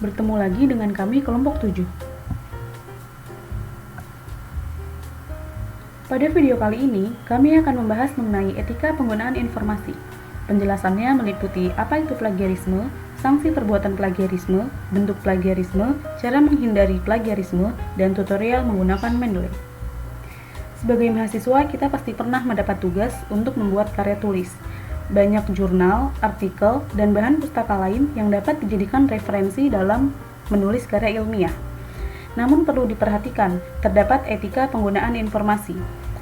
Bertemu lagi dengan kami kelompok 7. Pada video kali ini, kami akan membahas mengenai etika penggunaan informasi. Penjelasannya meliputi apa itu plagiarisme, sanksi perbuatan plagiarisme, bentuk plagiarisme, cara menghindari plagiarisme, dan tutorial menggunakan Mendeley. Sebagai mahasiswa, kita pasti pernah mendapat tugas untuk membuat karya tulis. Banyak jurnal, artikel, dan bahan pustaka lain yang dapat dijadikan referensi dalam menulis karya ilmiah. Namun perlu diperhatikan, terdapat etika penggunaan informasi.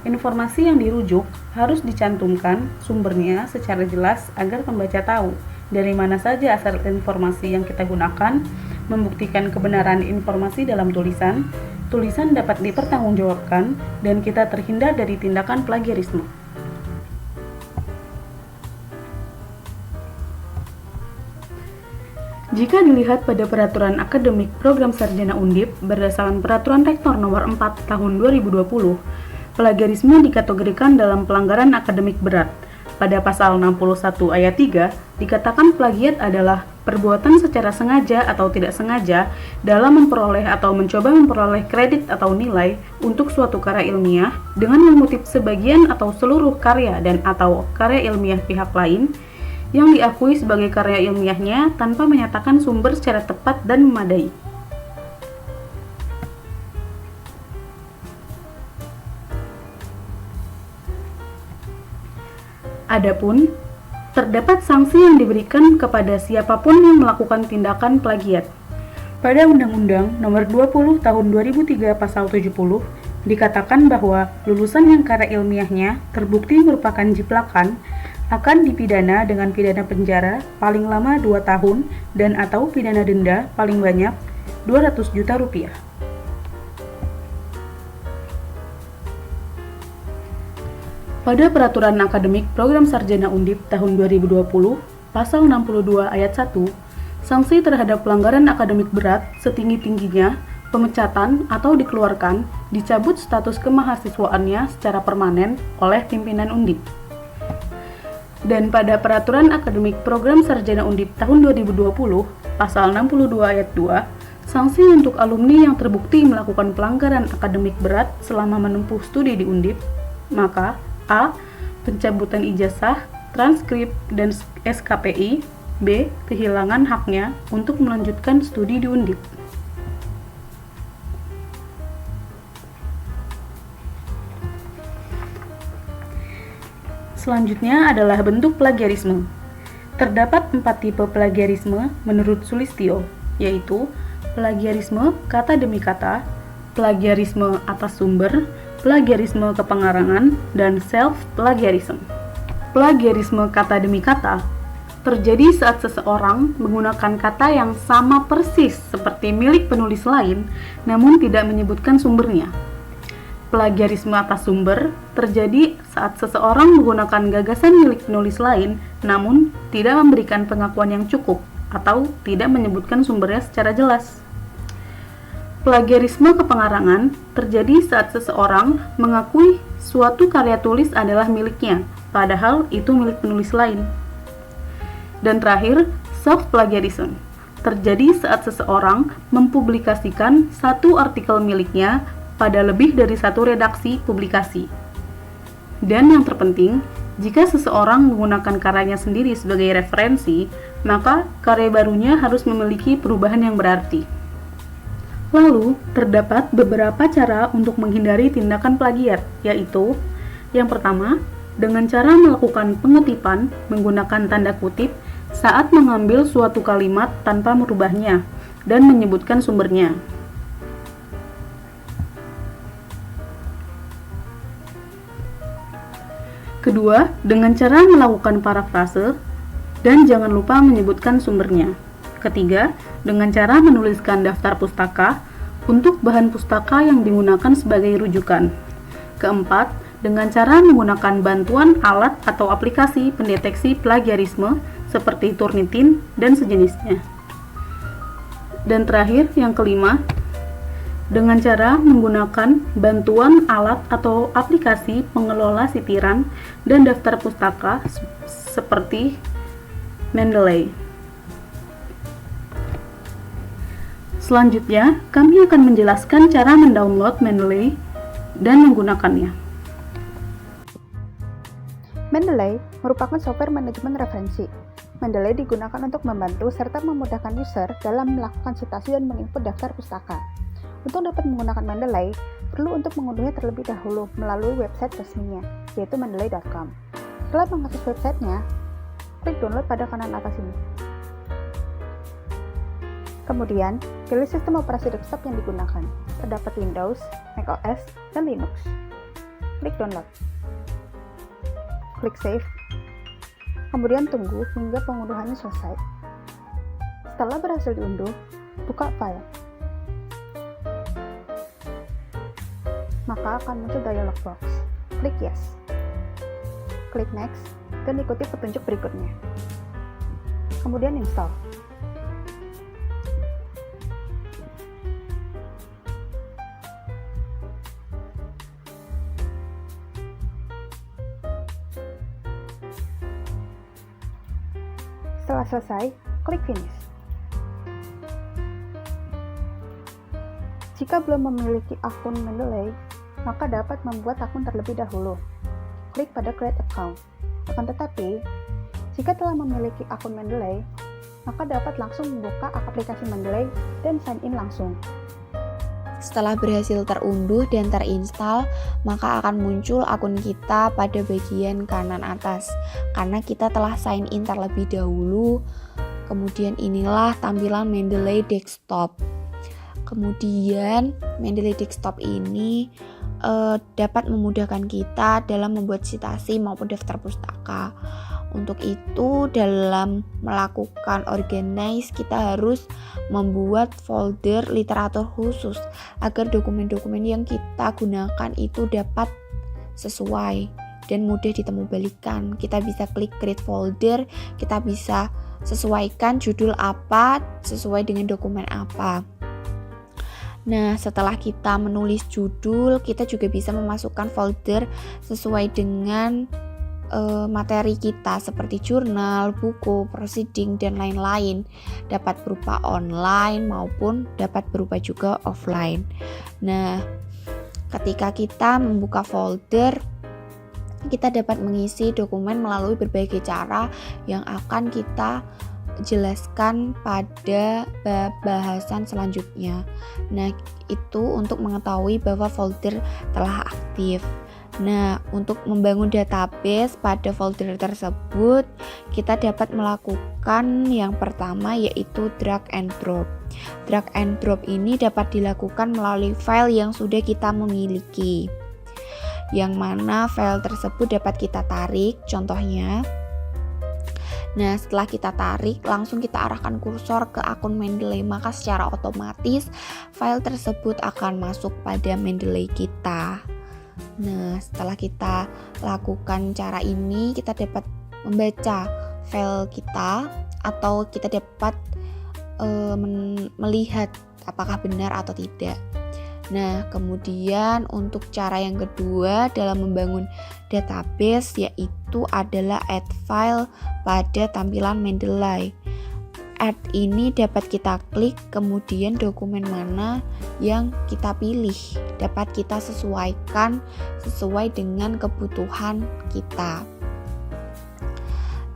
Informasi yang dirujuk harus dicantumkan sumbernya secara jelas agar pembaca tahu dari mana saja asal informasi yang kita gunakan, membuktikan kebenaran informasi dalam tulisan dapat dipertanggungjawabkan, dan kita terhindar dari tindakan plagiarisme. Jika dilihat pada Peraturan Akademik Program Sarjana Undip berdasarkan Peraturan Rektor Nomor 4 Tahun 2020, plagiarisme dikategorikan dalam pelanggaran akademik berat. Pada pasal 61 ayat 3, dikatakan plagiat adalah perbuatan secara sengaja atau tidak sengaja dalam memperoleh atau mencoba memperoleh kredit atau nilai untuk suatu karya ilmiah dengan mengutip sebagian atau seluruh karya dan atau karya ilmiah pihak lain yang diakui sebagai karya ilmiahnya tanpa menyatakan sumber secara tepat dan memadai. Adapun, terdapat sanksi yang diberikan kepada siapapun yang melakukan tindakan plagiat. Pada Undang-Undang Nomor 20 Tahun 2003 Pasal 70, dikatakan bahwa lulusan yang karya ilmiahnya terbukti merupakan jiplakan akan dipidana dengan pidana penjara paling lama 2 tahun dan atau pidana denda paling banyak 200 juta rupiah. Pada Peraturan Akademik Program Sarjana Undip tahun 2020, Pasal 62 ayat 1, sanksi terhadap pelanggaran akademik berat setinggi-tingginya pemecatan atau dikeluarkan, dicabut status kemahasiswaannya secara permanen oleh pimpinan Undip. Dan pada Peraturan Akademik Program Sarjana Undip tahun 2020, Pasal 62 ayat 2, sanksi untuk alumni yang terbukti melakukan pelanggaran akademik berat selama menempuh studi di Undip, maka A. Pencabutan ijazah, transkrip, dan SKPI. B. Kehilangan haknya untuk melanjutkan studi di Undip. Selanjutnya adalah bentuk plagiarisme. Terdapat 4 tipe plagiarisme menurut Sulistyo, yaitu plagiarisme kata demi kata, plagiarisme atas sumber, plagiarisme kepengarangan, dan self-plagiarism. Plagiarisme kata demi kata terjadi saat seseorang menggunakan kata yang sama persis seperti milik penulis lain, namun tidak menyebutkan sumbernya. Plagiarisme atas sumber terjadi saat seseorang menggunakan gagasan milik penulis lain, namun tidak memberikan pengakuan yang cukup atau tidak menyebutkan sumbernya secara jelas. Plagiarisme kepengarangan terjadi saat seseorang mengakui suatu karya tulis adalah miliknya, padahal itu milik penulis lain. Dan terakhir, self-plagiarism terjadi saat seseorang mempublikasikan satu artikel miliknya pada lebih dari satu redaksi publikasi. Dan yang terpenting, jika seseorang menggunakan karyanya sendiri sebagai referensi, maka karya barunya harus memiliki perubahan yang berarti. Lalu, terdapat beberapa cara untuk menghindari tindakan plagiat, yaitu yang pertama, dengan cara melakukan pengetipan menggunakan tanda kutip saat mengambil suatu kalimat tanpa merubahnya dan menyebutkan sumbernya. Kedua, dengan cara melakukan parafrase dan jangan lupa menyebutkan sumbernya. Ketiga, dengan cara menuliskan daftar pustaka untuk bahan pustaka yang digunakan sebagai rujukan. Keempat, dengan cara menggunakan bantuan alat atau aplikasi pendeteksi plagiarisme seperti Turnitin dan sejenisnya. Dan terakhir, yang kelima, dengan cara menggunakan bantuan alat atau aplikasi pengelola sitiran dan daftar pustaka seperti Mendeley. Selanjutnya, kami akan menjelaskan cara mendownload Mendeley dan menggunakannya. Mendeley merupakan software manajemen referensi. Mendeley digunakan untuk membantu serta memudahkan user dalam melakukan citasi dan menginput daftar pustaka. Untuk dapat menggunakan Mendeley, perlu untuk mengunduhnya terlebih dahulu melalui website resminya, yaitu mendeley.com. Setelah mengakses websitenya, klik download pada kanan atas ini. Kemudian, pilih sistem operasi desktop yang digunakan. Terdapat Windows, macOS, dan Linux. Klik download. Klik save. Kemudian tunggu hingga pengunduhannya selesai. Setelah berhasil diunduh, buka file. Maka akan muncul dialog box. Klik yes. Klik next dan ikuti petunjuk berikutnya. Kemudian install. Setelah selesai, klik finish. Jika belum memiliki akun Mendeley, maka dapat membuat akun terlebih dahulu. Klik pada create account. Akan tetapi, jika telah memiliki akun Mendeley, maka dapat langsung membuka aplikasi Mendeley dan sign in langsung. Setelah berhasil terunduh dan terinstall, maka akan muncul akun kita pada bagian kanan atas karena kita telah sign in terlebih dahulu. Kemudian inilah tampilan Mendeley Desktop. Kemudian Mendeley Desktop ini dapat memudahkan kita dalam membuat citasi maupun daftar pustaka. Untuk itu, dalam melakukan organize, kita harus membuat folder literatur khusus agar dokumen-dokumen yang kita gunakan itu dapat sesuai dan mudah ditemubulikan. Kita bisa klik create folder, kita bisa sesuaikan judul apa sesuai dengan dokumen apa. Nah, setelah kita menulis judul, kita juga bisa memasukkan folder sesuai dengan materi kita seperti jurnal, buku, proceeding, dan lain-lain. Dapat berupa online maupun dapat berupa juga offline. Nah, ketika kita membuka folder, kita dapat mengisi dokumen melalui berbagai cara yang akan kita jelaskan pada bahasan selanjutnya. Nah, itu untuk mengetahui bahwa folder telah aktif. Nah, untuk membangun database pada folder tersebut, kita dapat melakukan yang pertama yaitu drag and drop. Drag and drop ini dapat dilakukan melalui file yang sudah kita miliki, yang mana file tersebut dapat kita tarik, contohnya. Nah, setelah kita tarik, langsung kita arahkan kursor ke akun Mendeley, maka secara otomatis file tersebut akan masuk pada Mendeley kita. Nah, setelah kita lakukan cara ini, kita dapat membaca file kita atau kita dapat melihat apakah benar atau tidak. Nah, kemudian untuk cara yang kedua dalam membangun database yaitu adalah add file pada tampilan Mendeley. Add ini dapat kita klik, kemudian dokumen mana yang kita pilih dapat kita sesuaikan sesuai dengan kebutuhan kita.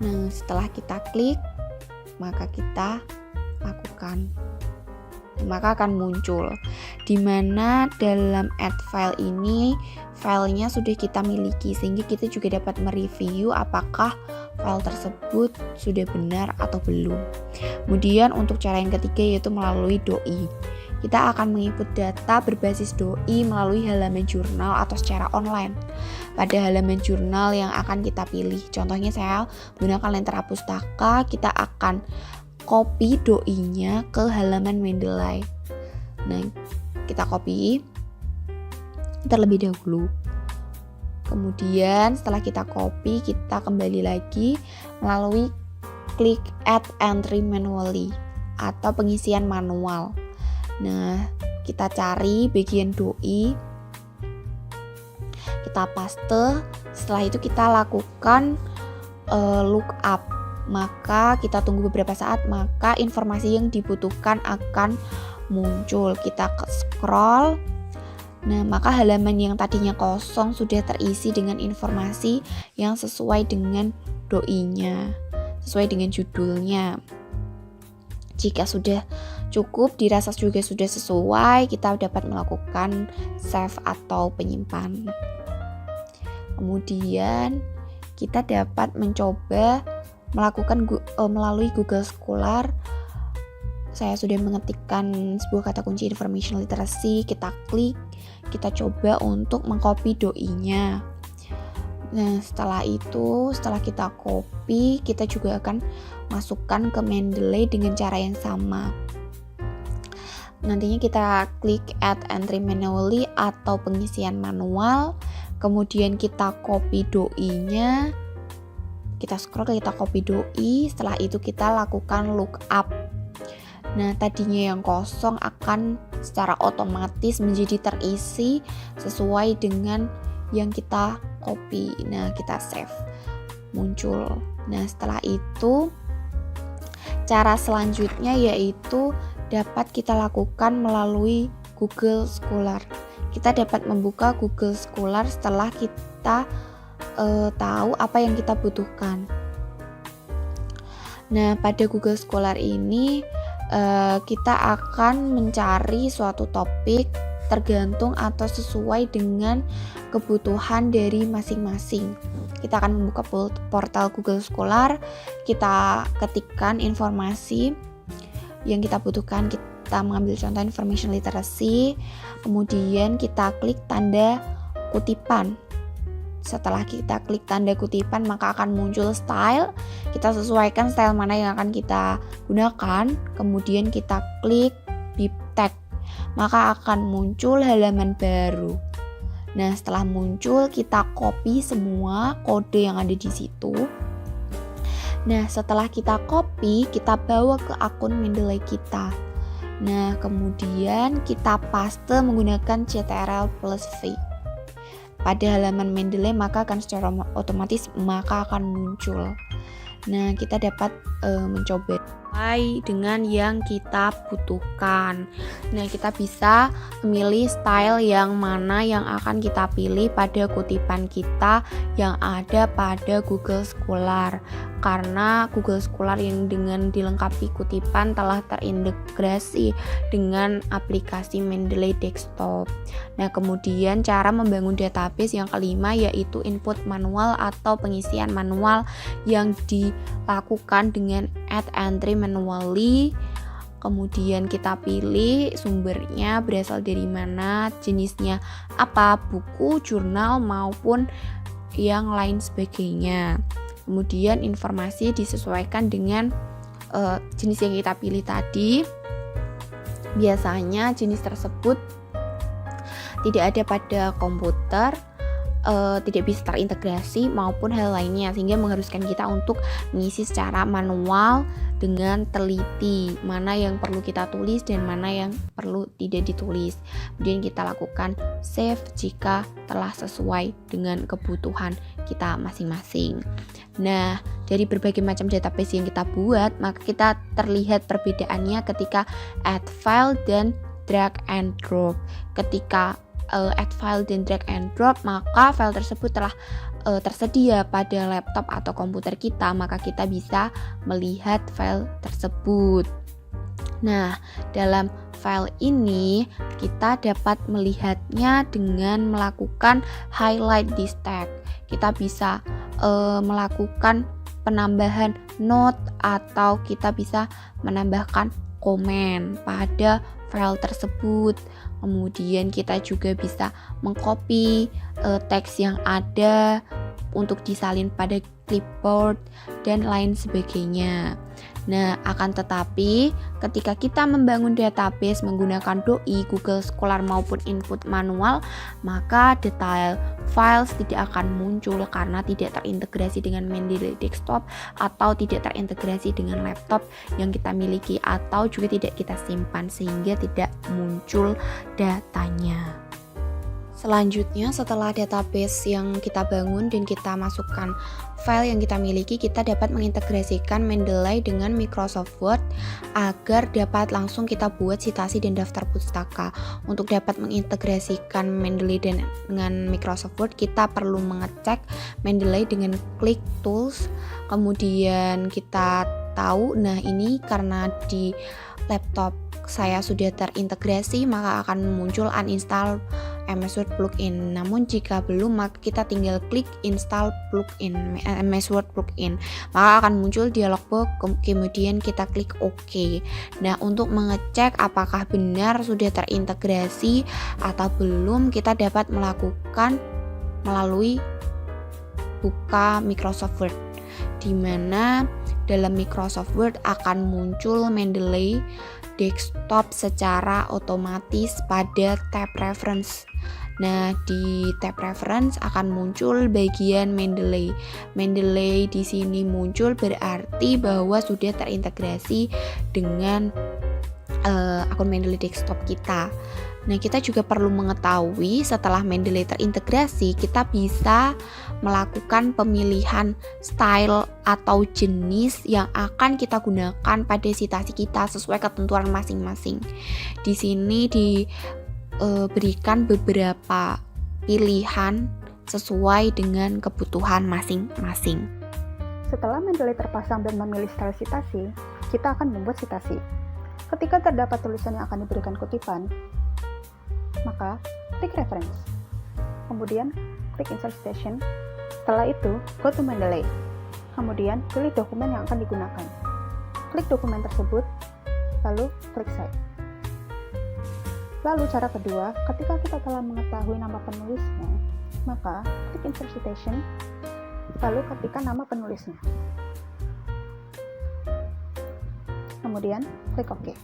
Nah, setelah kita klik, maka kita lakukan, maka akan muncul di mana dalam add file ini filenya sudah kita miliki, sehingga kita juga dapat mereview apakah file tersebut sudah benar atau belum. Kemudian untuk cara yang ketiga yaitu melalui doi. Kita akan menginput data berbasis doi melalui halaman jurnal atau secara online. Pada halaman jurnal yang akan kita pilih, contohnya saya menggunakan Lentera Pustaka, kita akan copy doi-nya ke halaman Mendeley. Nah, kita copy terlebih dahulu. Kemudian setelah kita copy, kita kembali lagi melalui klik add entry manually atau pengisian manual. Nah, kita cari bagian doi, kita paste. Setelah itu kita lakukan lookup. Maka kita tunggu beberapa saat, maka informasi yang dibutuhkan akan muncul. Kita scroll. Nah, maka halaman yang tadinya kosong sudah terisi dengan informasi yang sesuai dengan doinya, sesuai dengan judulnya. Jika sudah cukup, dirasa juga sudah sesuai, kita dapat melakukan save atau penyimpan. Kemudian kita dapat mencoba melakukan melalui Google Scholar. Saya sudah mengetikkan sebuah kata kunci information literacy, kita klik, kita coba untuk mengcopy doinya. Nah, setelah kita copy, kita juga akan masukkan ke Mendeley dengan cara yang sama. Nantinya kita klik add entry manually atau pengisian manual, kemudian kita copy doinya, kita scroll, kita copy doi, setelah itu kita lakukan lookup. Nah, tadinya yang kosong akan secara otomatis menjadi terisi sesuai dengan yang kita copy. Nah, kita save, muncul. Nah, setelah itu cara selanjutnya yaitu dapat kita lakukan melalui Google Scholar. Kita dapat membuka Google Scholar setelah kita tahu apa yang kita butuhkan. Nah, pada Google Scholar ini kita akan mencari suatu topik tergantung atau sesuai dengan kebutuhan dari masing-masing. Kita akan membuka portal Google Scholar, kita ketikkan informasi yang kita butuhkan, kita mengambil contoh information literacy, kemudian kita klik tanda kutipan. Setelah kita klik tanda kutipan, maka akan muncul style. Kita sesuaikan style mana yang akan kita gunakan. Kemudian kita klik bib tag, maka akan muncul halaman baru. Nah, setelah muncul, kita copy semua kode yang ada di situ. Nah, setelah kita copy, kita bawa ke akun Mendeley kita. Nah, kemudian kita paste menggunakan CTRL+V pada halaman Mendeley, maka akan secara otomatis akan muncul. Nah, kita dapat mencoba dengan yang kita butuhkan. Nah, kita bisa memilih style yang mana yang akan kita pilih pada kutipan kita yang ada pada Google Scholar. Karena Google Scholar yang dengan dilengkapi kutipan telah terintegrasi dengan aplikasi Mendeley Desktop. Nah, kemudian cara membangun database yang kelima yaitu input manual atau pengisian manual yang dilakukan dengan add entry manually. Kemudian kita pilih sumbernya berasal dari mana, jenisnya apa, buku, jurnal maupun yang lain sebagainya. Kemudian informasi disesuaikan dengan jenis yang kita pilih tadi. Biasanya jenis tersebut tidak ada pada komputer, tidak bisa terintegrasi maupun hal lainnya, sehingga mengharuskan kita untuk mengisi secara manual dengan teliti mana yang perlu kita tulis dan mana yang perlu tidak ditulis. Kemudian kita lakukan save jika telah sesuai dengan kebutuhan kita masing-masing. Nah, dari berbagai macam database yang kita buat, maka kita terlihat perbedaannya ketika add file dan drag and drop. Ketika add file dan drag and drop, maka file tersebut telah tersedia pada laptop atau komputer kita, maka kita bisa melihat file tersebut. Nah, dalam file ini kita dapat melihatnya dengan melakukan highlight this tag. Kita bisa melakukan penambahan note atau kita bisa menambahkan komen pada file tersebut. Kemudian kita juga bisa mengcopy teks yang ada untuk disalin pada clipboard dan lain sebagainya. Nah, akan tetapi ketika kita membangun database menggunakan doi, Google Scholar maupun input manual, maka detail files tidak akan muncul karena tidak terintegrasi dengan Mendeley Desktop atau tidak terintegrasi dengan laptop yang kita miliki atau juga tidak kita simpan, sehingga tidak muncul datanya. Selanjutnya, setelah database yang kita bangun dan kita masukkan file yang kita miliki, kita dapat mengintegrasikan Mendeley dengan Microsoft Word agar dapat langsung kita buat citasi dan daftar pustaka. Untuk dapat mengintegrasikan Mendeley dengan Microsoft Word, kita perlu mengecek Mendeley dengan klik Tools, kemudian kita tahu, nah ini karena di laptop saya sudah terintegrasi, maka akan muncul uninstall MS Word plugin. Namun jika belum, maka kita tinggal klik install plugin MS Word plugin, maka akan muncul dialog box, kemudian kita klik OK. Nah, untuk mengecek apakah benar sudah terintegrasi atau belum, kita dapat melakukan melalui buka Microsoft Word, di mana dalam Microsoft Word akan muncul Mendeley desktop secara otomatis pada tab reference. Nah, di tab reference akan muncul bagian Mendeley. Mendeley di sini muncul berarti bahwa sudah terintegrasi dengan akun Mendeley desktop kita. Nah, kita juga perlu mengetahui setelah Mendeley terintegrasi, kita bisa melakukan pemilihan style atau jenis yang akan kita gunakan pada citasi kita sesuai ketentuan masing-masing. Di sini diberikan beberapa pilihan sesuai dengan kebutuhan masing-masing. Setelah Mendeley terpasang dan memilih style citasi, kita akan membuat citasi. Ketika terdapat tulisan yang akan diberikan kutipan, maka klik reference, kemudian klik insert citation. Setelah itu, go to Mendeley, kemudian pilih dokumen yang akan digunakan. Klik dokumen tersebut, lalu klik save. Lalu cara kedua, ketika kita telah mengetahui nama penulisnya, maka klik insert citation, lalu ketikkan nama penulisnya. Kemudian klik OK.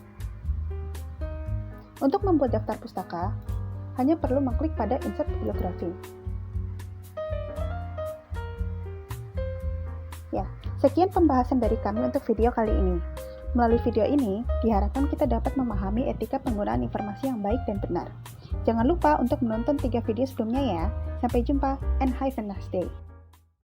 Untuk membuat daftar pustaka, hanya perlu mengklik pada insert bibliografi. Ya, sekian pembahasan dari kami untuk video kali ini. Melalui video ini, diharapkan kita dapat memahami etika penggunaan informasi yang baik dan benar. Jangan lupa untuk menonton 3 video sebelumnya ya. Sampai jumpa and have a nice day.